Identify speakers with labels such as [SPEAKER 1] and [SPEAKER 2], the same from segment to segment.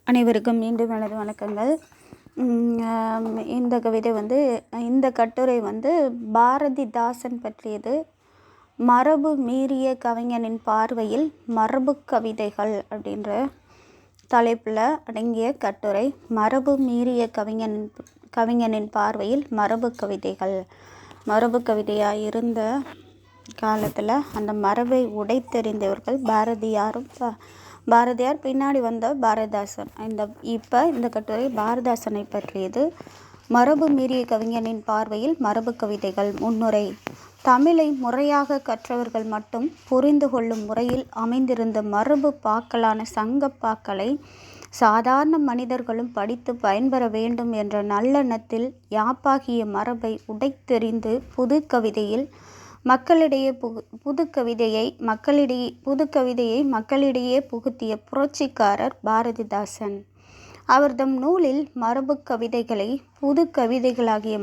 [SPEAKER 1] அனைவருக்கும் மீண்டும் எனது வணக்கங்கள். இந்த கவிதை இந்த கட்டுரை பாரதிதாசன் பற்றியது. மரபு மீறிய கவிஞனின் பார்வையில் மரபு கவிதைகள் அப்படின்ற தலைப்பில் அடங்கிய கட்டுரை. மரபு மீறிய கவிஞனின் பார்வையில் மரபு கவிதைகள். மரபு கவிதையாக இருந்த காலத்தில் அந்த மரபை உடைத்தெறிந்தவர்கள் பாரதியார் பின்னாடி வந்த பாரதிதாசன். இந்த கட்டுரை பாரதிதாசனை பற்றியது. மரபு மீறிய கவிஞனின் பார்வையில் மரபு கவிதைகள். முன்னுரை. தமிழை முறையாக கற்றவர்கள் மட்டும் புரிந்து கொள்ளும் முறையில் அமைந்திருந்த மரபு பாக்களான சங்கப்பாக்களை சாதாரண மனிதர்களும் படித்து பயன்பெற வேண்டும் என்ற நல்லெண்ணத்தில் யாப்பாகிய மரபை உடைத்தெறிந்து புது கவிதையை மக்களிடையே புகுத்திய புரட்சிக்காரர் பாரதிதாசன். அவர்தம் நூலில் மரபு கவிதைகளை புது கவிதைகளாகிய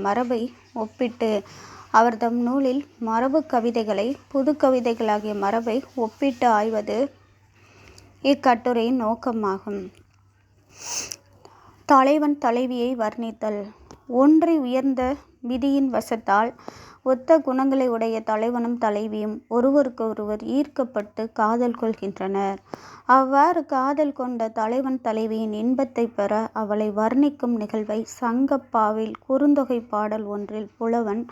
[SPEAKER 1] மரபை ஒப்பிட்டு ஆய்வது இக்கட்டுரையின் நோக்கமாகும். தலைவன் தலைவியை வர்ணித்தல். ஒன்றி உயர்ந்த விதியின் வசத்தால் ஒத்த குணங்களை உடைய தலைவனும் தலைவியும் ஒருவருக்கொருவர் ஈர்க்கப்பட்டு காதல் கொள்கின்றனர். அவ்வாறு காதல் கொண்ட தலைவன் தலைவியின் இன்பத்தை பெற அவளை வர்ணிக்கும் நிகழ்வை சங்கப்பாவில் குறுந்தொகை பாடல் ஒன்றில் புலவன்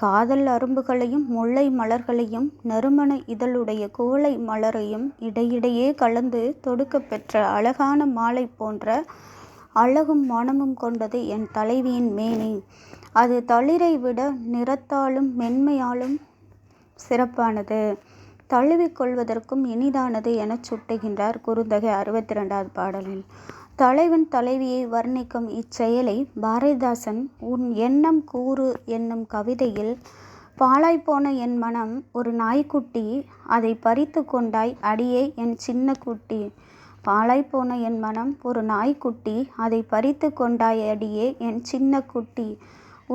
[SPEAKER 1] காதல் அரும்புகளையும் முல்லை மலர்களையும் நறுமண இதழுடைய கோலை மலரையும் இடையிடையே கலந்து தொடுக்க பெற்ற அழகான மாலை போன்ற அழகும் மனமும் கொண்டது என் தலைவியின் மேனி. அது தளிரை விட நிறத்தாலும் மென்மையாலும் சிறப்பானது, தழுவிக்கொள்வதற்கும் இனிதானது எனச் சுட்டுகின்றார் குறுந்தொகை 62வது பாடலில். தலைவன் தலைவியை வர்ணிக்கும் இச்செயலை பாரதிதாசன் உன் எண்ணம் கூறு என்னும் கவிதையில் பாழாய்ப்போன என் மனம் ஒரு நாய்க்குட்டி, அதை பறித்து கொண்டாய் அடியே என் சின்ன குட்டி. பாழாய்ப்போன என் மனம் ஒரு நாய்க்குட்டி, அதை பறித்து கொண்டாய் அடியே என் சின்ன குட்டி.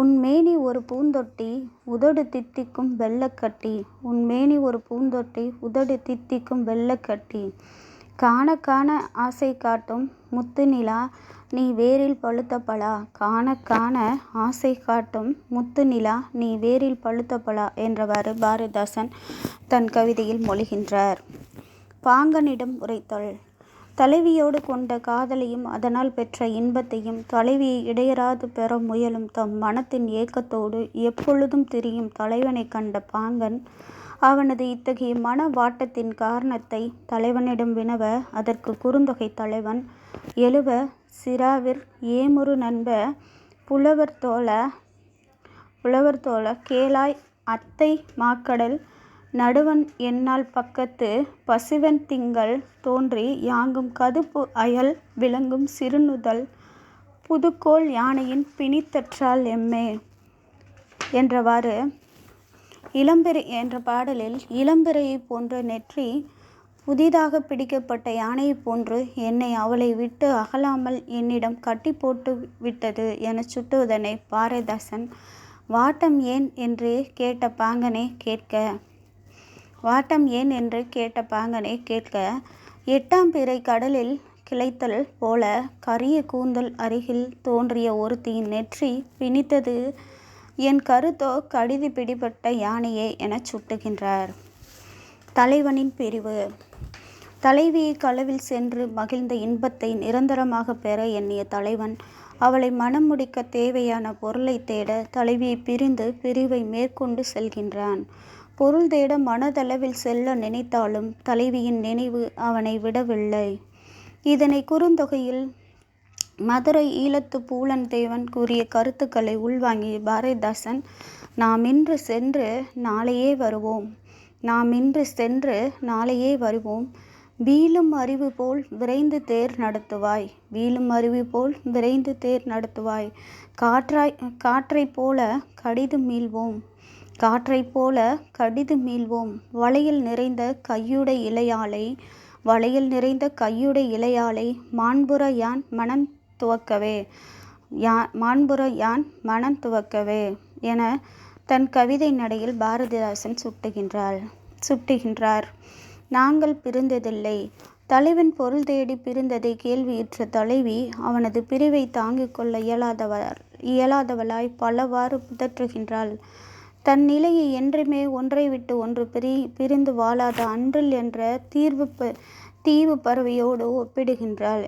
[SPEAKER 1] உன்மேனி ஒரு பூந்தொட்டி உதடு தித்திக்கும் வெள்ளக்கட்டி. உன்மேனி ஒரு பூந்தொட்டி உதடு தித்திக்கும் வெள்ளக்கட்டி. காண காண ஆசை காட்டும் முத்து நிலா நீ வேரில் பழுத்த பலா. காண காண ஆசை காட்டும் முத்து நிலா நீ வேரில் பழுத்த பலா என்றவாறு பாரதிதாசன் தன் கவிதையில் மொழிகின்றார். பாங்கனிடம் உரைத்தல். தலைவியோடு கொண்ட காதலையும் அதனால் பெற்ற இன்பத்தையும் தலைவியை இடையராது பெற முயலும் தம் மனத்தின் ஏக்கத்தோடு எப்பொழுதும் திரியும் தலைவனை கண்ட பாங்கன் அவனது இத்தகைய மன வாட்டத்தின் காரணத்தை தலைவனிடம் வினவ, அதற்கு குறுந்தொகை தலைவன் எழுவ, சிறாவிற் ஏமுறு நண்ப புலவர் தோழ கேளாய் அத்தை மாக்கடல் நடுவன் என்னால் பக்கத்து பசுவெண் திங்கள் தோன்றி யாங்கும் கதுப்பு அயல் விளங்கும் சிறுநுதல் புதுக்கோள் யானையின் பிணித்தற்றால் எம்மே என்றவாறு இளம்பிறை என்ற பாடலில் இளம்பிறையை போன்ற நெற்றி புதிதாக பிடிக்கப்பட்ட யானையை போன்று என்னை அவளை விட்டு அகலாமல் என்னிடம் கட்டி போட்டு விட்டது என சுட்டுவதனை பாரதிதாசன் வாட்டம் ஏன் என்று கேட்ட பாங்கனை கேட்க எட்டாம் பிறை கடலில் கிளைத்தல் போல கரிய கூந்தல் அருகில் தோன்றிய ஒருத்தியின் நெற்றி பிணித்தது என் கருத்தோ கடிது பிடிபட்ட யானையே எனச் சுட்டுகின்றார். தலைவனின் பிரிவு. தலைவியை களவில் சென்று மகிழ்ந்த இன்பத்தை நிரந்தரமாக பெற எண்ணிய தலைவன் அவளை மனம் முடிக்க தேவையான பொருளை தேட தலைவியை பிரிந்து பிரிவை மேற்கொண்டு செல்கின்றான். பொருள் தேட மனதளவில் செல்ல நினைத்தாலும் தலைவியின் நினைவு அவனை விடவில்லை. இதனை குறுந்தொகையில் மதுரை ஈழத்து பூலன் தேவன் கூறிய கருத்துக்களை உள்வாங்கிய பாரதிதாசன் நாம் இன்று சென்று நாளையே வருவோம் வீழும் அறிவு போல் விரைந்து தேர் நடத்துவாய் காற்றைப் போல கடிது மீள்வோம் வளையல் நிறைந்த கையுடை இலையாலை மாண்புற யான் மனம் துவக்கவே என தன் கவிதை நடையில் பாரதிதாசன் சுட்டுகின்றார். நாங்கள் பிரிந்ததில்லை, தலைவன் பொருள் தேடி பிரிந்ததை கேள்வியுற்ற தலைவி அவனது பிரிவை தாங்கிக் கொள்ள இயலாதவளாய் பலவாறு பிதற்றுகின்றாள். தன் நிலையை என்றுமே ஒன்றை விட்டு ஒன்று பிரிந்து வாழாத அன்றில் என்ற தீவு பறவையோடு ஒப்பிடுகின்றாள்.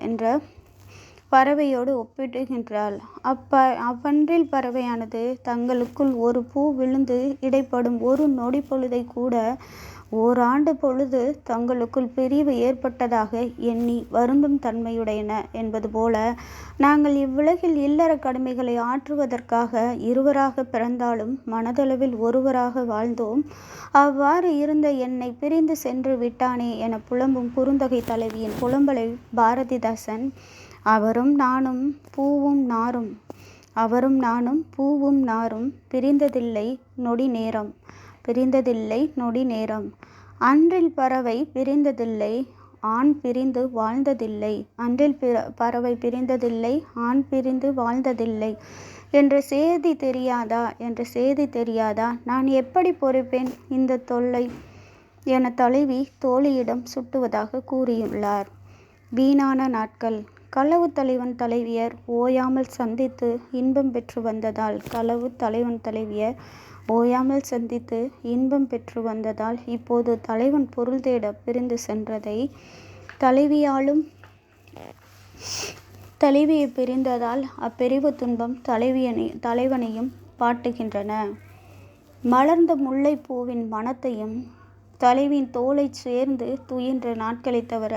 [SPEAKER 1] அவ்வன்றில் பறவையானது தங்களுக்குள் ஒரு பூ விழுந்து இடைப்படும் ஒரு நொடி பொழுதை கூட ஓராண்டு பொழுது தங்களுக்குள் பிரிவு ஏற்பட்டதாக எண்ணி வருந்தும் தன்மையுடையன என்பது போல நாங்கள் இவ்வுலகில் இல்லற கடமைகளை ஆற்றுவதற்காக இருவராக பிறந்தாலும் மனதளவில் ஒருவராக வாழ்ந்தோம். அவ்வாறு இருந்த என்னை பிரிந்து சென்று விட்டானே என புலம்பும் குறுந்தொகை தலைவியின் புலம்பலை பாரதிதாசன் அவரும் நானும் பூவும் நாரும் பிரிந்ததில்லை நொடி நேரம். அன்றில் பறவை பிரிந்ததில்லை, ஆண் பிரிந்து வாழ்ந்ததில்லை. ஆண் பிரிந்து வாழ்ந்ததில்லை என்ற செய்தி தெரியாதா? நான் எப்படி பொறுப்பேன் இந்த தொல்லை என தலைவி தோழியிடம் சுட்டுவதாக கூறியுள்ளார். வீணான நாட்கள். களவு தலைவன் தலைவியர் ஓயாமல் சந்தித்து இன்பம் பெற்று வந்ததால் இப்போது தலைவன் பொருள் தேட பிரிந்து சென்றதை தலைவியை பிரிந்ததால் அப்பிரிவு துன்பம் தலைவனையும் பாட்டுகின்றன. மலர்ந்த முல்லை பூவின் மணத்தையும் தலைவியின் தோளைச் சேர்ந்து துயின்ற நாட்களை தவிர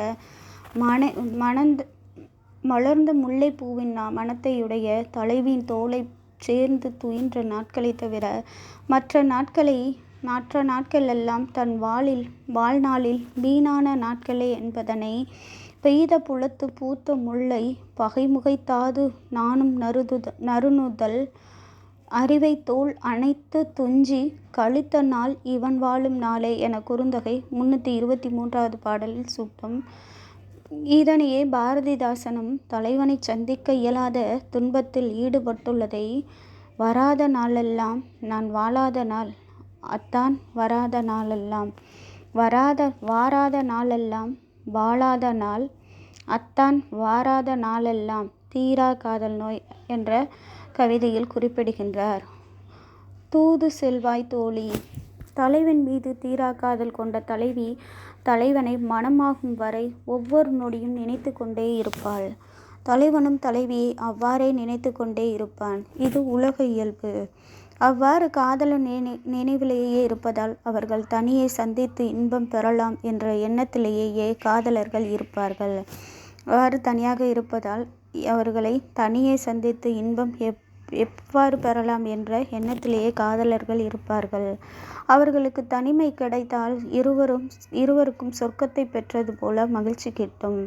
[SPEAKER 1] மலர்ந்த முல்லை பூவின் மணத்தையுடைய தலைவியின் தோளை சேர்ந்து துயின்ற நாட்களை தவிர மற்ற நாட்கள் எல்லாம் தன் வாழ்நாளில் வீணான நாட்களே என்பதனை பெய்த புலத்து பூத்த முல்லை பகைமுகைத்தாது நானும் நறுநுதல் அறிவை தோள் அணைத்து துஞ்சி கழித்த நாள் இவன் வாழும் நாளே என குறுந்தொகை 323வது பாடலில் சுட்டும். இதனையே பாரதிதாசனும் தலைவனை சந்திக்க இயலாத துன்பத்தில் ஈடுபட்டுள்ளதை வராத நாளெல்லாம் நான் வாழாத நாள் அத்தான் வாராத நாளெல்லாம் வாழாத நாள் அத்தான் வாராத நாளெல்லாம் தீரா காதல் நோய் என்ற கவிதையில் குறிப்பிடுகின்றார். தூது செல்வாய் தோழி. தலைவன் மீது தீரா காதல் கொண்ட தலைவி தலைவனை மனமாகும் வரை ஒவ்வொரு நொடியும் நினைத்து கொண்டே இருப்பாள். தலைவனும் தலைவியை அவ்வாறே நினைத்து கொண்டே இருப்பான். இது உலக இயல்பு. அவ்வாறு காதலன் நினைவிலேயே இருப்பதால் அவர்கள் தனியே சந்தித்து இன்பம் பெறலாம் என்ற எண்ணத்திலேயே காதலர்கள் இருப்பார்கள். அவ்வாறு தனியாக இருப்பதால் அவர்களை தனியே சந்தித்து இன்பம் எவ்வாறு பெறலாம் என்ற எண்ணத்திலேயே காதலர்கள் இருப்பார்கள். அவர்களுக்கு தனிமை கிடைத்தால் இருவருக்கும் சொர்க்கத்தை பெற்றது போல மகிழ்ச்சி கிட்டும்.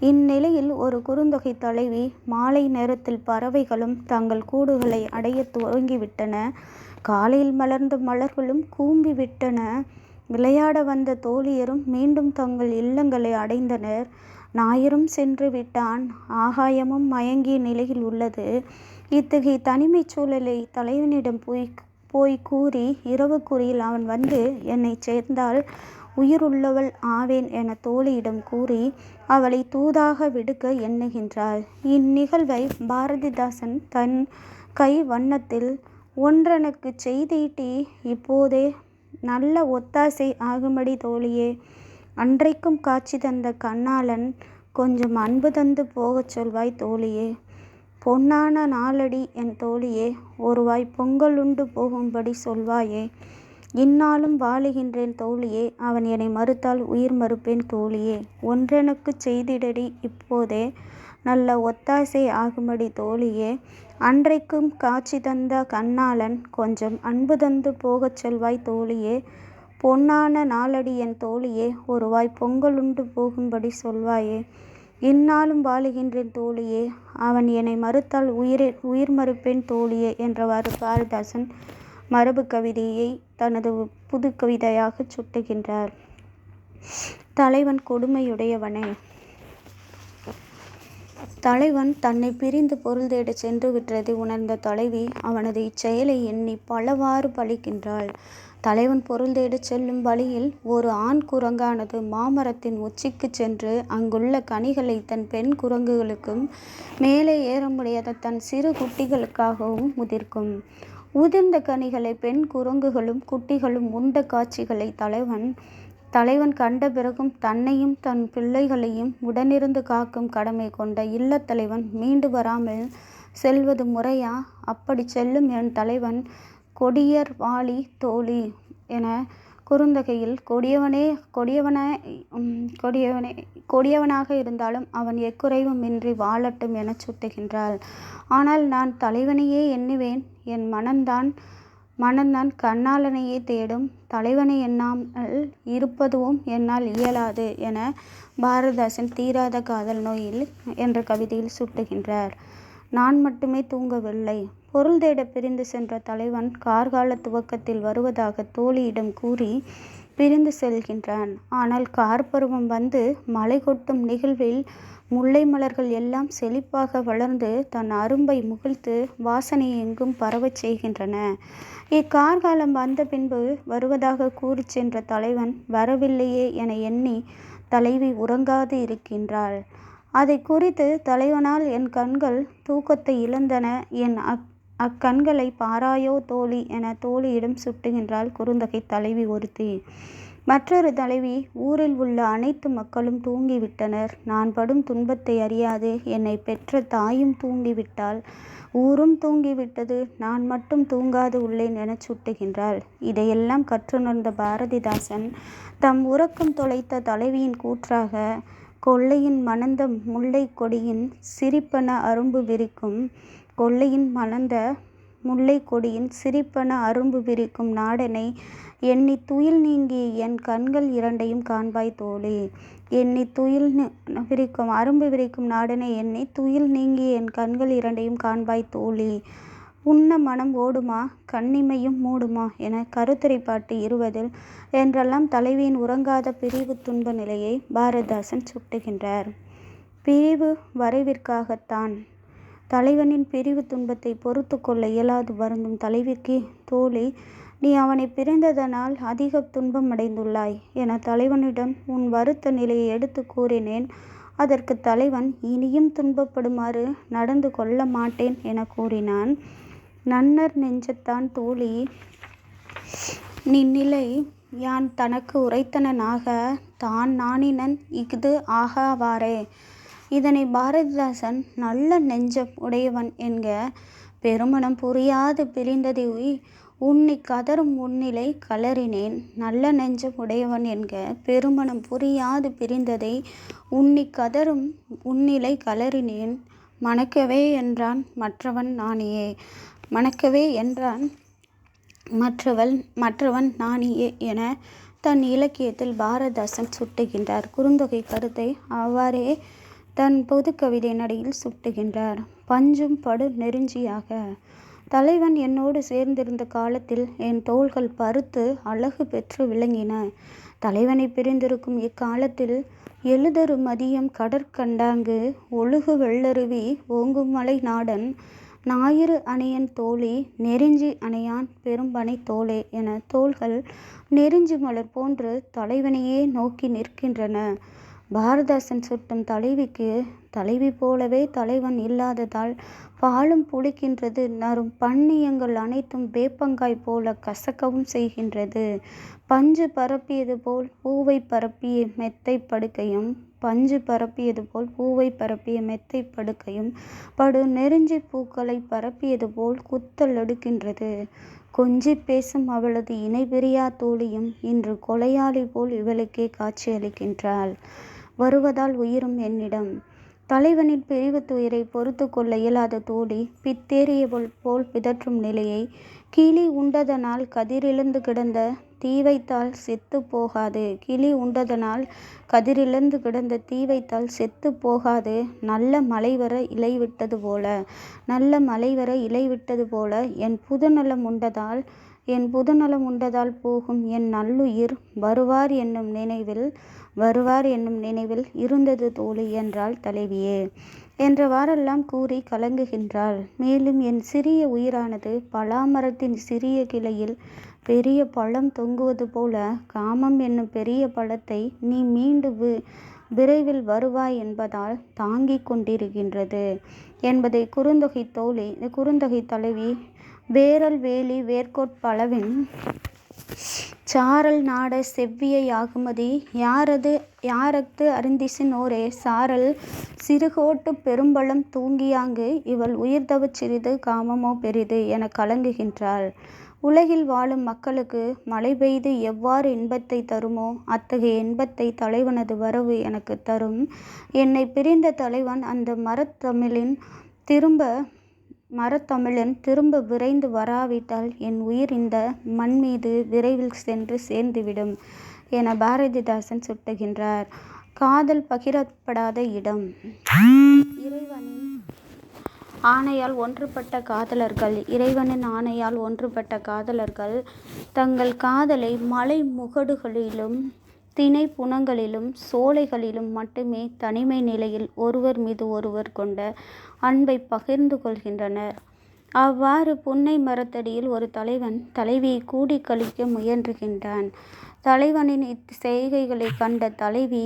[SPEAKER 1] இந்நிலையில் ஒரு குறுந்தொகை தலைவி மாலை நேரத்தில் பறவைகளும் தங்கள் கூடுகளை அடைய துவங்கிவிட்டன. காலையில் மலர்ந்த மலர்களும் கூம்பிவிட்டன. விளையாட வந்த தோழியரும் மீண்டும் தங்கள் இல்லங்களை அடைந்தனர். ஞாயிறும் சென்று விட்டான். ஆகாயமும் மயங்கிய நிலையில் உள்ளது. இத்தகைய தனிமைச் சூழலை தலைவனிடம் போய் கூறி இரவு குறியில் அவன் வந்து என்னை சேர்ந்தால் உயிருள்ளவள் ஆவேன் என தோழியிடம் கூறி அவளை தூதாக விடுக்க எண்ணுகின்றாள். இந்நிகழ்வை பாரதிதாசன் தன் கை வண்ணத்தில் ஒன்றெனக்கு செய்தீட்டி இப்போதே நல்ல ஒத்தாசை ஆகுமடி தோழியே, அன்றைக்கும் காட்சி தந்த கண்ணாளன் கொஞ்சம் அன்பு தந்து போகச் சொல்வாய் தோழியே, பொன்னான நாளடி என் தோழியே, ஒருவாய் பொங்கலுண்டு போகும்படி சொல்வாயே, இந்நாளும் வாழுகின்றேன் தோழியே, அவன் என்னை மறுத்தால் உயிர் மறுப்பேன் தோழியே, ஒன்றெனக்குச் செய்திடடி இப்போதே நல்ல ஒத்தாசை ஆகுமடி தோழியே, அன்றைக்கும் காட்சி தந்த கண்ணாளன் கொஞ்சம் அன்பு தந்து போகச் சொல்வாய் தோழியே, பொன்னான நாளடி என் தோழியே, ஒருவாய் பொங்கலுண்டு போகும்படி சொல்வாயே, இந்நாளும் வாழுகின்றேன் தோழியே, அவன் என்னை மறுத்தால் உயிர் மறுப்பேன் தோழியே என்றவாறு பாரதிதாசன் மரபு கவிதையை தனது புது கவிதையாக சுட்டுகின்றார். தலைவன் கொடுமையுடையவனே. தலைவன் தன்னை பிரிந்து பொருள் தேட சென்று விட்டதை உணர்ந்த தலைவி அவனது இச்செயலை எண்ணி பலவாறு பழிக்கின்றாள். தலைவன் பொருள் தேடிச் செல்லும் வழியில் ஒரு ஆண் குரங்கானது மாமரத்தின் உச்சிக்கு சென்று அங்குள்ள கனிகளை தன் பெண் குரங்குகளுக்கும் மேலே ஏற முடியாத தன் சிறு குட்டிகளுக்காகவும் உதிர்க்கும். உதிர்ந்த கனிகளை பெண் குரங்குகளும் குட்டிகளும் உண்ட காட்சிகளை தலைவன் கண்ட பிறகும் தன்னையும் தன் பிள்ளைகளையும் உடனிருந்து காக்கும் கடமை கொண்ட இல்லத்தலைவன் மீண்டு வராமல் செல்வது முறையா? அப்படி செல்லும் என் தலைவன் கொடியர் வாளி தோழி என குறுந்தொகையில் கொடியவனாக இருந்தாலும் அவன் எக்குறைவும் இன்றி வாழட்டும் எனச் சுட்டுகின்றாள். ஆனால் நான் தலைவனையே எண்ணுவேன், என் மனந்தான் கண்ணாளனையே தேடும், தலைவனை எண்ணாமல் இருப்பதுவும் என்னால் இயலாது என பாரதிதாசன் தீராத காதல் நோயில் என்ற கவிதையில் சுட்டுகின்றார். நான் மட்டுமே தூங்கவில்லை. பொருள் தேட பிரிந்து சென்ற தலைவன் கார்கால துவக்கத்தில் வருவதாக தோழியிடம் கூறி பிரிந்து செல்கின்றான். ஆனால் கார்பருவம் வந்து மழை கொட்டும் நிகழ்வில் முல்லை மலர்கள் எல்லாம் செழிப்பாக வளர்ந்து தன் அரும்பை முகிழ்த்து வாசனை எங்கும் பரவச் செய்கின்றன. இக்கார்காலம் வந்த பின்பு வருவதாக கூறி சென்ற தலைவன் வரவில்லையே என எண்ணி தலைவி உறங்காது இருக்கின்றாள். அதை குறித்து தலைவனால் என் கண்கள் தூக்கத்தை இழந்தன, என் அக்கண்களை பாராயோ தோழி என தோழியிடம் சுட்டுகின்றாள் குறுந்தொகை தலைவி ஒருத்தி. மற்றொரு தலைவி, ஊரில் உள்ள அனைத்து மக்களும் தூங்கிவிட்டனர், நான் படும் துன்பத்தை அறியாது என்னை பெற்ற தாயும் தூங்கிவிட்டாள், ஊரும் தூங்கிவிட்டது, நான் மட்டும் தூங்காது உள்ளேன் என சுட்டுகின்றாள். இதையெல்லாம் கற்றுணர்ந்த பாரதிதாசன் தம் உறக்கம் தொலைத்த தலைவியின் கூற்றாக கொள்ளையின் மணந்த முல்லை கொடியின் சிரிப்பன அரும்பு விரிக்கும் நாடனை எண்ணி துயில் நீங்கி என் கண்கள் இரண்டையும் காண்பாய் தோழி. அரும்பு விரிக்கும் நாடனை எண்ணி துயில் நீங்கி என் கண்கள் இரண்டையும் காண்பாய் தோழி. உண்ண மனம் ஓடுமா, கண்ணிமையும் மூடுமா என கருத்துரை பாட்டு 20 என்றெல்லாம் தலைவியின் உறங்காத பிரிவு துன்ப நிலையை பாரதிதாசன் சுட்டுகின்றார். பிரிவு வரைவிற்காகத்தான். தலைவனின் பிரிவு துன்பத்தை பொறுத்து கொள்ள இயலாது வருந்தும் தலைவிக்கு, தோழி, நீ அவனை பிரிந்ததனால் அதிக துன்பம் அடைந்துள்ளாய் என தலைவனிடம் உன் வருத்த நிலையை எடுத்து கூறினேன். அதற்கு தலைவன் இனியும் துன்பப்படுமாறு நடந்து கொள்ள மாட்டேன் என கூறினான். நன்னர் நெஞ்சத்தான் தோழி, நின்னிலை யான் தனக்கு உரைத்தனனாக தான் நாணினன் இஃது ஆகாவாறே. இதனை பாரதிதாசன் நல்ல நெஞ்சம் உடையவன் என்க. பெருமனம் புரியாது பிரிந்ததை உன்னி கதரும் உன்னிலை கலறினேன். நல்ல நெஞ்சம் உடையவன் என்க. பெருமனம் புரியாது பிரிந்ததை உன்னி கதரும் உன்னிலை கலறினேன். மணக்கவே என்றான் மற்றவன் நாணியே. மற்றவன் நாணியே என தன் இலக்கியத்தில் பாரதிதாசன் சுட்டுகின்றார். குறுந்தொகை கருத்தை அவ்வாறே தன் பொது கவிதை நடையில் சுட்டுகின்றார். பஞ்சும் படு நெருஞ்சியாக. தலைவன் என்னோடு சேர்ந்திருந்த காலத்தில் என் தோள்கள் பருத்து அழகு பெற்று விளங்கின. தலைவனை பிரிந்திருக்கும் இக்காலத்தில் எழுதரு மதியம் கடற்கண்டாங்கு ஒழுகு வெள்ளருவி ஓங்குமலை நாடன் ஞாயிறு அணியன் தோழி நெருஞ்சி அணையான் பெரும்பனை தோளே என தோள்கள் நெருஞ்சி மலர் போன்று தலைவனையே நோக்கி நிற்கின்றன. பாரதிதாசன் சுட்டும் தலைவிக்கு தலைவி போலவே தலைவன் இல்லாததால் பாலும் புளிக்கின்றது, நறும் பன்னியங்கள் அனைத்தும் வேப்பங்காய் போல கசக்கவும் செய்கின்றது. பஞ்சு பரப்பியது போல் பூவை பரப்பிய மெத்தை படுக்கையும் படு நெருஞ்சி பூக்களை பரப்பியது போல் குத்தல் எடுக்கின்றது. கொஞ்சி பேசும் அவளது இணை பிரியா தோழியும் இன்று கொலையாளி போல் இவளுக்கே காட்சியளிக்கின்றாள். வருவதால் உயிரும் என்னிடம். தலைவனின் பிரிவு துயரை பொறுத்து கொள்ள இயலாத தோழி பித்தேறிய போல் பிதற்றும் நிலையை கிளி உண்டதனால் கதிரிழந்து கிடந்த தீ வைத்தால் செத்து போகாது. செத்து போகாது. நல்ல மழை வர இலை விட்டது போல என் புதுநலம் உண்டதால் போகும் என் நல்லுயிர் வருவார் என்னும் நினைவில் இருந்தது தோழி என்றாள் தலைவியே என்றவாறெல்லாம் கூறி கலங்குகின்றாள். மேலும் என் சிறிய உயிரானது பலாமரத்தின் சிறிய கிளையில் பெரிய பழம் தொங்குவது போல காமம் என்னும் பெரிய பழத்தை நீ மீண்டு விரைவில் வருவாய் என்பதால் தாங்கிக் கொண்டிருக்கின்றது என்பதை குறுந்தொகை தலைவி வேரல் வேலி வேர்கோட்பளவின் சாரல் நாட செவ்விய யாகுமதி யாரத்து அருந்திசின் ஓரே சாரல் சிறுகோட்டு பெரும்பழம் தூங்கியாங்கு இவள் உயிர்தவச் சிறிது காமமோ பெரிது என கலங்குகின்றாள். உலகில் வாழும் மக்களுக்கு மழை பெய்து எவ்வாறு இன்பத்தை தருமோ அத்தகைய இன்பத்தை தலைவனது வரவு எனக்கு தரும். என்னை பிரிந்த தலைவன் அந்த மரத்தமிழன் திரும்ப விரைந்து வராவிட்டால் என் உயிர் இந்த மண் மீது விரைவில் சென்று சேர்ந்துவிடும் என பாரதிதாசன் சுட்டுகின்றார். காதல் பகிரப்படாத இடம். இறைவனின் ஆணையால் ஒன்றுபட்ட காதலர்கள் தங்கள் காதலை மலை முகடுகளிலும் திணை புனங்களிலும் சோலைகளிலும் மட்டுமே தனிமை நிலையில் ஒருவர் மீது ஒருவர் கொண்ட அன்பை பகிர்ந்து கொள்கின்றனர். அவ்வாறு புன்னை மரத்தடியில் ஒரு தலைவன் தலைவியை கூடி கழிக்க முயன்றுகின்றான். தலைவனின் இச்செய்கைகளை கண்ட தலைவி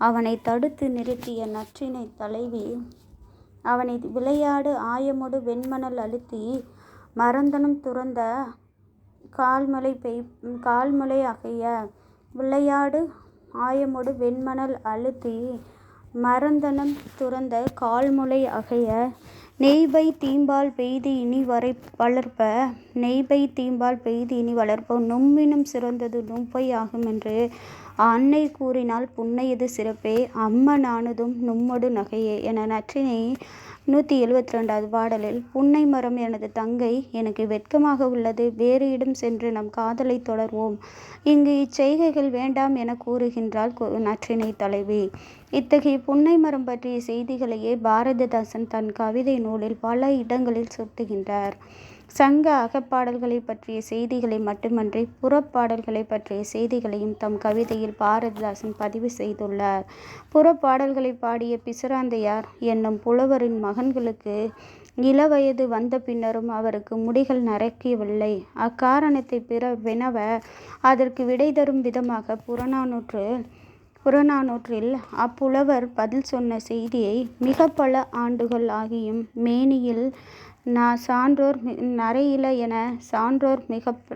[SPEAKER 1] அவனை தடுத்து நிறுத்திய நற்றினை தலைவி அவனை விளையாடு ஆயமொடு வெண்மணல் அழுத்தி மறந்தனம் துறந்த கால்முலை அகைய விளையாடு ஆயமொடு வெண்மணல் அழுத்தி மறந்தனம் துறந்த கால்முலை அகைய நெய்பை தீம்பால் பெய்து இனி வளர்ப்ப நும்மினும் சிறந்தது நும்பை ஆகும் என்று அன்னை கூறினால் புன்னையது சிறப்பே அம்மனானதும் நும்மொடு நகையே என நற்றினை 172வது பாடலில் புன்னை மரம் எனது தங்கை, எனக்கு வெட்கமாக உள்ளது, வேறு இடம் சென்று நம் காதலை தொடர்வோம், இங்கு இச்செய்கைகள் வேண்டாம் என கூறுகின்றாள் நற்றினை தலைவி. இத்தகைய புன்னை மரம் பற்றிய செய்திகளையே பாரதிதாசன் தன் கவிதை நூலில் பல இடங்களில் சுட்டுகின்றார். சங்க அகப்பாடல்களை பற்றிய செய்திகளை மட்டுமன்றி புறப்பாடல்களை பற்றிய செய்திகளையும் தம் கவிதையில் பாரதிதாசன் பதிவு செய்துள்ளார். புறப்பாடல்களை பாடிய பிசிராந்தையார் என்னும் புலவரின் மகன்களுக்கு இளவயது வந்த பின்னரும் அவருக்கு முடிகள் நரைக்கவில்லை. அக்காரணத்தை வினவ அதற்கு விடை தரும் விதமாக புறநானூற்றில் அப்புலவர் பதில் சொன்ன செய்தியை மிக பல ஆண்டுகள் ஆகியும் மேனியில் சான்றோர்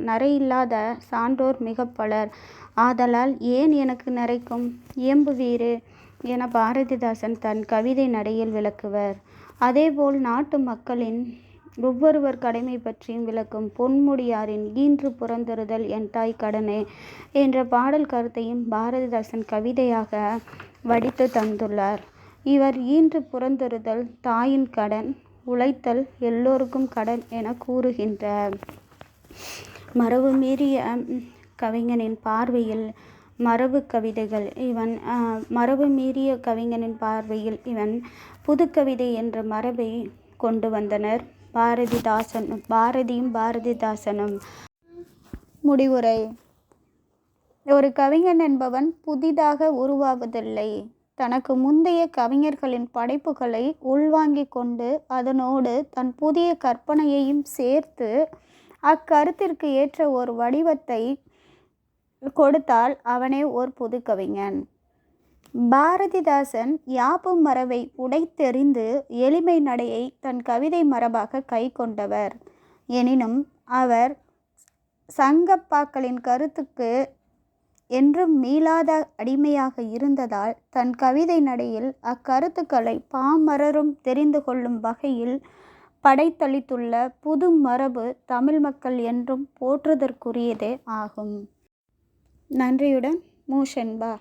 [SPEAKER 1] நரையில்லாத சான்றோர் மிக பலர், ஆதலால் ஏன் எனக்கு நரைக்கும் இயம்புவீரே என பாரதிதாசன் தன் கவிதை நடையில் விளக்குவர். அதேபோல் நாட்டு மக்களின் ஒவ்வொருவர் கடமை பற்றியும் விளக்கும் பொன்முடியாரின் ஈன்று புறந்தருதல் என் தாய் கடனே என்ற பாடல் கருத்தையும் பாரதிதாசன் கவிதையாக வடித்து தந்துள்ளார். இவர் ஈன்று புறந்தருதல் தாயின் கடன், உழைத்தல் எல்லோருக்கும் கடன் என கூறுகின்றார். மரபுமீறிய கவிஞனின் பார்வையில் இவன் புதுக்கவிதை என்ற மரபை கொண்டு வந்தனர் பாரதியும் பாரதிதாசனும். முடிவுரை. ஒரு கவிஞன் என்பவன் புதிதாக உருவாவதில்லை. தனக்கு முந்தைய கவிஞர்களின் படைப்புகளை உள்வாங்கிக் கொண்டு அதனோடு தன் புதிய கற்பனையையும் சேர்த்து அக்கருத்திற்கு ஏற்ற ஒரு வடிவத்தை கொடுத்தால் அவனே ஓர் புது கவிஞன். பாரதிதாசன் யாப்பும் மரபை உடைத்தெறிந்து எளிமை நடையை தன் கவிதை மரபாக கை கொண்டவர். எனினும் அவர் சங்கப்பாக்களின் கருத்துக்கு என்றும் மீளாத அடிமையாக இருந்ததால் தன் கவிதை நடையில் அக்கருத்துக்களை பாமரரும் தெரிந்து கொள்ளும் வகையில் படைத்தளித்துள்ள புது மரபு தமிழ் மக்கள் என்றும் போற்றுதற்குரியதே ஆகும். நன்றியுடன் மு. ஷென்பா.